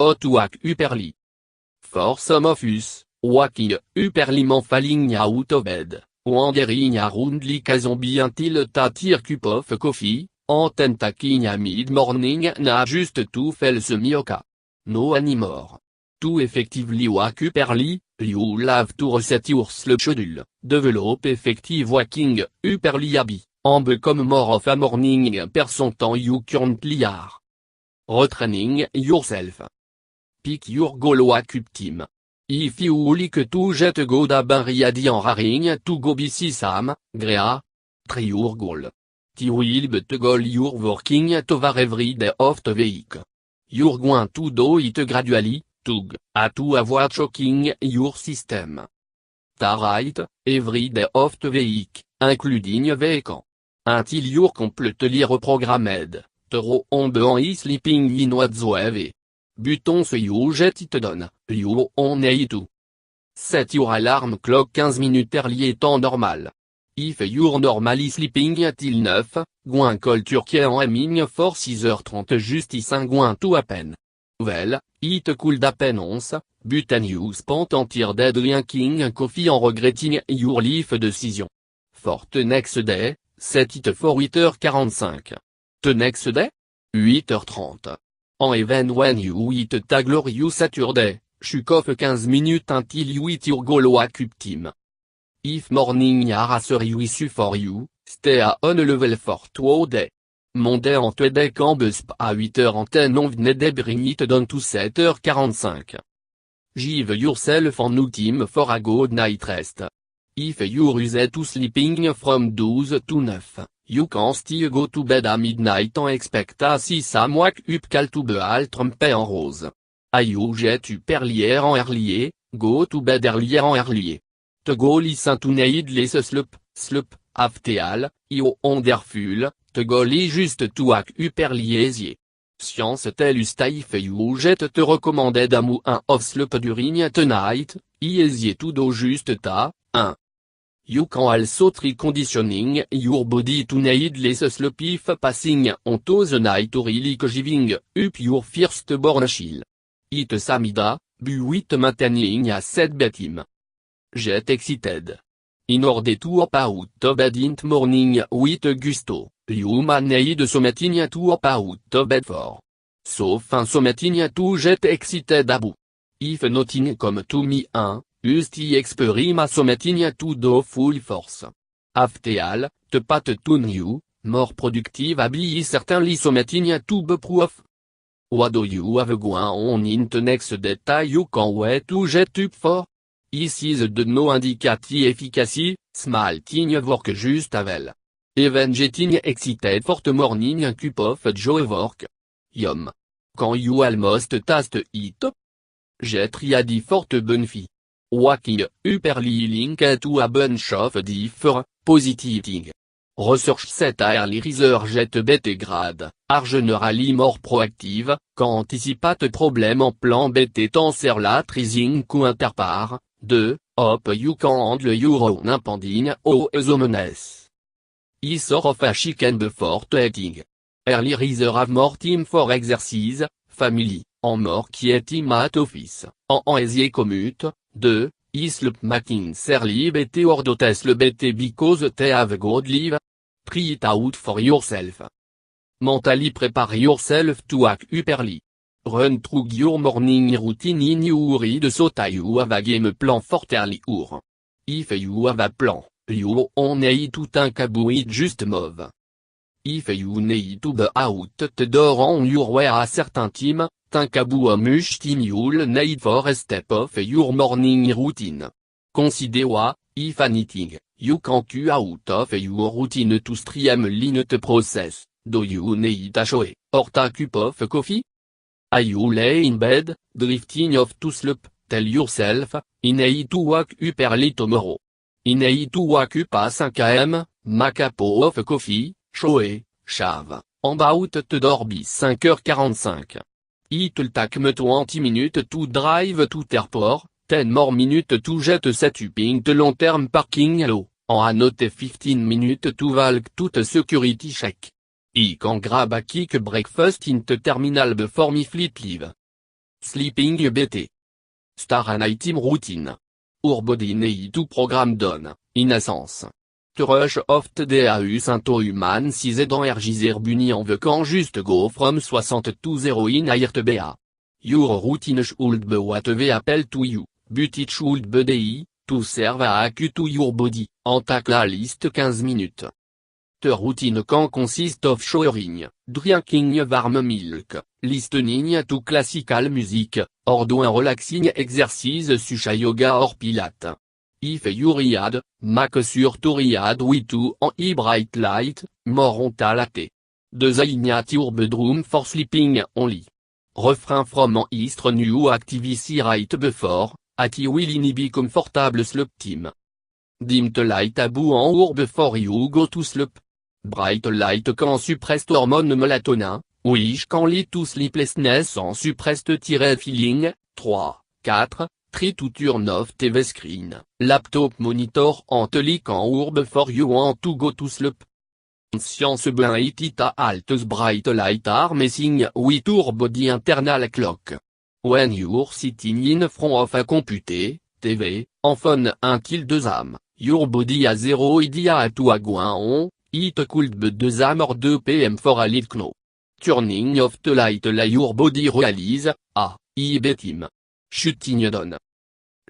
Otuak Uperli. For some of us, waking Uperliman falling out of bed, wandering around like a zombie until ta tear cup of coffee, and taking a mid-morning na just to fell semioka. No anymore. To effectively wake up early, you'll have to reset your sleep schedule, develop effective waking up early habit, and become more of a morning person than you currently are. Retraining yourself. Pick your goal wake up team. If you like to get go da ben ready en raring to go busy Sam, Grea. Try your goal. Ti will but goal you're working toward every day of the week. You're going to do it gradually, tug, to avoid shocking your system. Ta right, every day of the week, including weekend. Until you're completely reprogrammed, te on is sleeping in whatsoever. Buton ce you jet it done, you on need to. Set your alarm clock 15 minutes early étant normal. If you're normally sleeping till 9, goin call Turkey en aiming for 6h30 justice un goin to happen. Well, it could happen once, but an you spent until dead drinking coffee en regretting your life decision. For the next day, set it for 8h45. The next day? 8h30. En even when you eat ta glorious Saturday, chuck off 15 minutes until you eat your goal wake up team. If morning are you issue for you, stay on level for today. Monday en today cambus à 8h10 on venait bring it down to 7h45. Give yourself an new team for a good night rest. If you're used to sleeping from 12 to 9, you can still go to bed à midnight and expect à see some wake up call to be all trumpé en rose. You get up earlier en earlier, go to bed earlier en earlier. To go listen to needless sleep, after all, you wonderful, to go just to wake up early. Science tell us if you get te recommended a un of sleep during tonight, easy to do just ta, 1. You can also try conditioning your body to needless sleep if passing on to the night or like giving up your firstborn child. It samida, but maintaining a set bedtime. Get excited. In order to up out of bed in the morning with gusto, you may need something to up out of bed for. So fin something to get excited about. If nothing come to me just experiment something to do full force. After all, te pat to new, more productive be certainly something to be proof. What do you have going on in the next day you can wait to get up for? This is the no indicative efficacy, small thing work just well. Even getting excited for the morning cup of joy work. Yum. Can you almost taste it? Get ready for the benefit. Waking up early link to a bunch of different, positive things. Research set a early research better grade, are generally more proactive, can anticipate problem en plan bête answer lat rising counterpart, 2, hope you can handle your own impending awesomeness. I sort of a chicken before eating. Early riser have more time for exercise, family, en more quiet time at office, en easy commute. 2. Sleep making early better or dotes le better because they have good live. Try it out for yourself. Mentally prepare yourself to wake up early. Run through your morning routine in your head so that you have a game plan for early hour. If you have a plan, you on need to think about it just move. If you need to be out the door on your way a certain time, think about how much time you'll need for a step of your morning routine. Consider what, if anything, you can cut out of your routine to streamline the process. Do you need a shower, or a cup of coffee? Are you lay in bed, drifting off to sleep? Tell yourself, I need to wake up early tomorrow. I need to wake up at 5 am, make a cup of coffee, shower, shave, and out the door by 5h45. It'll take me 20 minutes to drive to the airport, 10 more minutes to get setting the long-term parking lot, and another 15 minutes to walk to the security check. I can grab a quick breakfast in the terminal before my flight leave. Sleeping BT. Star an item routine. Urbody neitu programme donne, in essence. Te rush of the deus into human 6 dans RJZ buni en vecant juste go from 62 in airt ba. Your routine should be what we appel to you, but it should be di, to serve à accu to your body, en tac la liste 15 minutes. The routine can consist of showering, drinking warm milk, listening to classical music, or doing relaxing exercise such as yoga or pilate. If you read, make sure to read with an bright light, more on latte. Designate your bedroom for sleeping only. Refrain from an East new activity right before, at you will in be comfortable sleep team. Dim the light abou en or before you go to sleep. Bright light can suppress hormone melatonin, which can lead to sleeplessness en suppressed-feeling. 3, 4, try to turn off TV screen, laptop monitor until can or before you want to go to sleep. Science blind it altes bright light are messing with your body internal clock. When you're sitting in front of a computer, TV, en phone until 2 am, your body has zero idea to a going on, it could be 2 am or 2 pm for a little know. Turning off the light la your body realize, I bet him. Shutting down.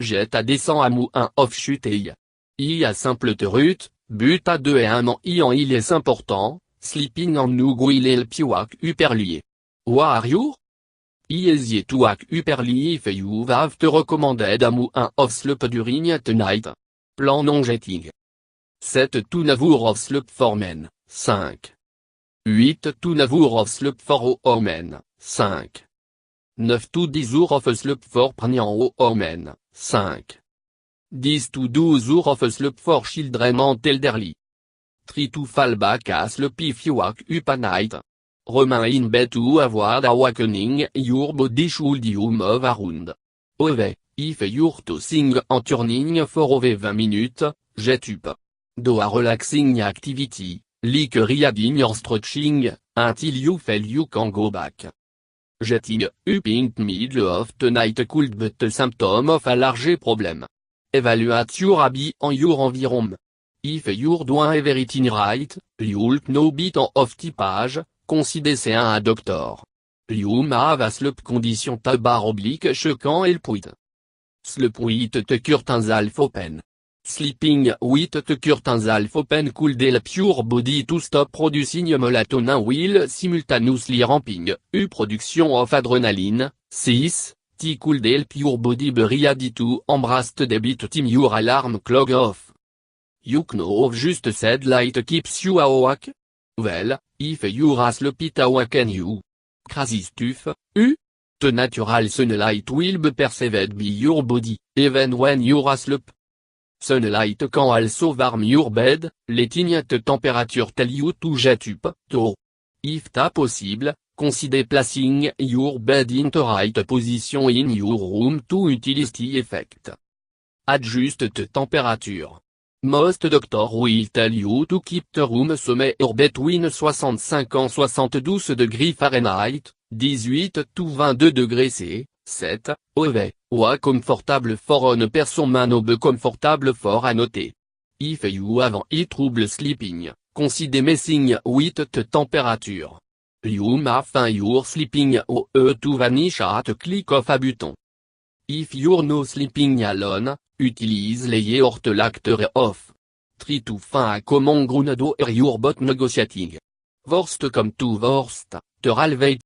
Jet à descend à mou 1 off shutei. I a simple te route, but à 2 et 1 an I en il est important, sleeping en nous il help you wake up early. Where are you? I easy to wake up early if you have te recommended a mou 1 off sleep during tonight. Plan non jetting. 7 to 9 hours of sleep for men, 5. 8 to 9 hours of sleep for women, 5. 9 to 10 hours of sleep for pregnant women, 5. 10 to 12 hours of sleep for children and elderly. 3 to fall back asleep if you wake up at night. Remain in bed to avoid awakening your body should you move around. Ove, if you're tossing and turning for over 20 minutes, get up. Do a relaxing activity, like reading or stretching, until you feel you can go back. Getting up in the middle of the night could be a symptom of a large problem. Evaluate your habit on your environment. If you're doing everything right, you'll know bit of typage, consider seeing a doctor. You may have a sleep condition choquant el puit. Sleep with the curtains half open. Sleeping with the curtains half open could help your body to stop producing melatonin while simultaneously ramping up production of adrenaline. 6. T could help your body be ready to embrace the debit team your alarm clock off. You know just said light keeps you awake? Well, if you're asleep it awaken you. Crazy stuff, The natural sunlight will be perceived by your body, even when you're asleep. Sunlight can also warm your bed, letting the temperature tell you to get up, though. If ta possible, consider placing your bed in the right position in your room to utilize the effect. Adjust the temperature. Most doctors will tell you to keep the room somewhere between 65 and 72 degrees Fahrenheit, 18 to 22 degrees C, 7, OV, ou comfortable for one person man be comfortable for another. If you have any trouble sleeping, consider messing with the temperature. You may find your sleeping to vanish at a click of a button. If you're no sleeping alone, utilise les or the l'acteur off. Try to find a common ground or your bot negotiating. Worst come to worst, the halvate